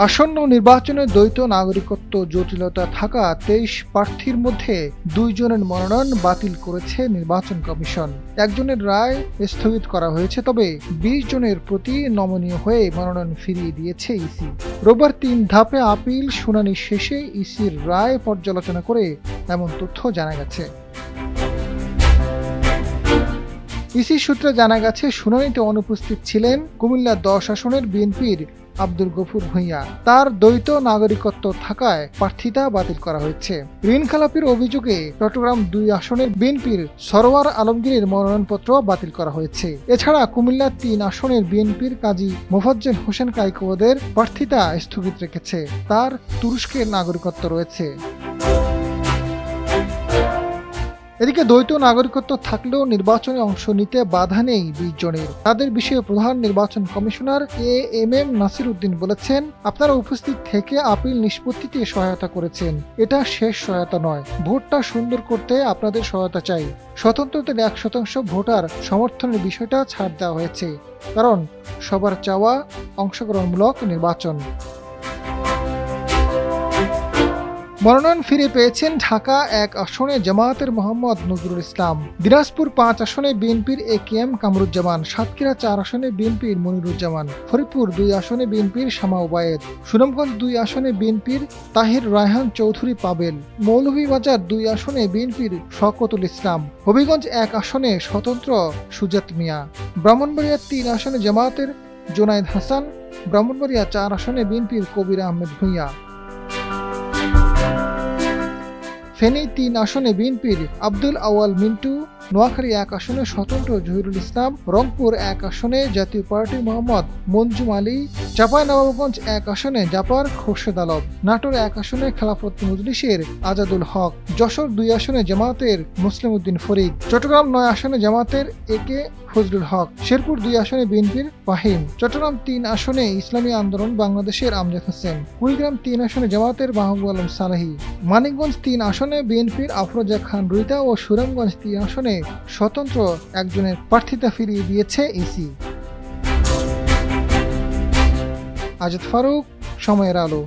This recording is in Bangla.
আসন্ন নির্বাচনে দ্বৈত নাগরিকত্ব জটিলতা থাকা ২৩ প্রার্থীর মধ্যে ২ জনের মনোনয়ন বাতিল করেছে নির্বাচন কমিশন। একজনের রায় স্থগিত করা হয়েছে, তবে ২০ জনের প্রতি নমনীয় হয়ে মনোনয়ন ফিরিয়ে দিয়েছে ইসি। রোববার ৩ ধাপে আপিল শুনানি শেষে ইসির রায় পর্যালোচনা করে এমন তথ্য জানা গেছে। ইসি সূত্রে জানা গেছে, শুনানিতে অনুপস্থিত ছিলেন কুমিল্লা ১০ আসনের বিএনপির আব্দুল গফুর ভূঁইয়া। তার দ্বৈত নাগরিকত্ব থাকায় প্রার্থিতা বাতিল করা হয়েছে। ঋণ খেলাপির অভিযোগে চট্টগ্রাম ২ আসনের বিএনপির সরওয়ার আলমগীরের মনোনয়নপত্র বাতিল করা হয়েছে। এছাড়া কুমিল্লা ৩ আসনের বিএনপির কাজী মোফাজ্জল হোসেন কায়কোয়াদের প্রার্থিতা স্থগিত রেখেছে। তার তুরস্কের নাগরিকত্ব রয়েছে। এদিকে দ্বৈত নাগরিকত্ব থাকলেও নির্বাচনে অংশ নিতে বাধা নেই ২০ জনের। তাদের বিষয়ে প্রধান নির্বাচন কমিশনার এএমএম নাসির উদ্দিন বলেছেন, আপনারা উপস্থিত থেকে আপিল নিষ্পত্তিতে সহায়তা করেছেন। এটা শেষ সহায়তা নয়। ভোটটা সুন্দর করতে আপনাদের সহায়তা চাই। স্বতন্ত্রদের ১% ভোটার সমর্থনের বিষয়টা ছাড় দেওয়া হয়েছে, কারণ সবার চাওয়া অংশগ্রহণমূলক নির্বাচন। মনোনয়ন ফিরে পেয়েছেন ঢাকা ১ আসনে জামায়াতের মোহাম্মদ নজরুল ইসলাম, দিনাজপুর ৫ আসনে বিএনপির একেএম কামরুজ্জামান, সাতক্ষীরা ৪ আসনে বিএনপির মনিরুজ্জামান, ফরিদপুর ২ আসনে বিএনপির শামা ওবায়েদ, সুনামগঞ্জ ২ আসনে বিএনপির তাহির রায়হান চৌধুরী পাবেল, মৌলভীবাজার ২ আসনে বিএনপির শওকতুল ইসলাম, হবিগঞ্জ ১ আসনে স্বতন্ত্র সুজাত মিয়া, ব্রাহ্মণবাড়িয়া ৩ আসনে জামায়াতের জোনায়েদ হাসান, ব্রাহ্মণবাড়িয়া ৪ আসনে বিএনপির কবির আহমেদ ভূঁইয়া, ফেনী ৩ আসনে বিএনপির আব্দুল আওয়াল মিন্টু, নোয়াখালী ১ আসনে স্বতন্ত্র জহিরুল ইসলাম, রংপুর ১ আসনে জাতীয় পার্টির মোহাম্মদ মঞ্জুম আলী, চাঁপাইনবাবগঞ্জ ১ আসনে জাপার খোরশেদ আলম, নাটোর ১ আসনে খেলাফত মজলিসের আজাদুল হক, যশোর ২ আসনে জামায়াতের মুসলিম উদ্দিন ফরিদ, চট্টগ্রাম ৯ আসনে জামায়াতের একে ফজলুল হক, শেরপুর ২ আসনে বিএনপির ফাহিম, চট্টগ্রাম ৩ আসনে ইসলামী আন্দোলন বাংলাদেশের আমজাদ হোসেন, কুড়িগ্রাম ৩ আসনে জামায়াতের মাহবুব আলম সালাহি, মানিকগঞ্জ ৩ আসনে বিএনপির আফরোজা খান রুইতা ও সুনামগঞ্জ ৩ আসনে স্বতন্ত্র একজনের প্রার্থিতা ফিরিয়ে দিয়েছে ইসি। আজাদ ফারুক, সময়ের আলো।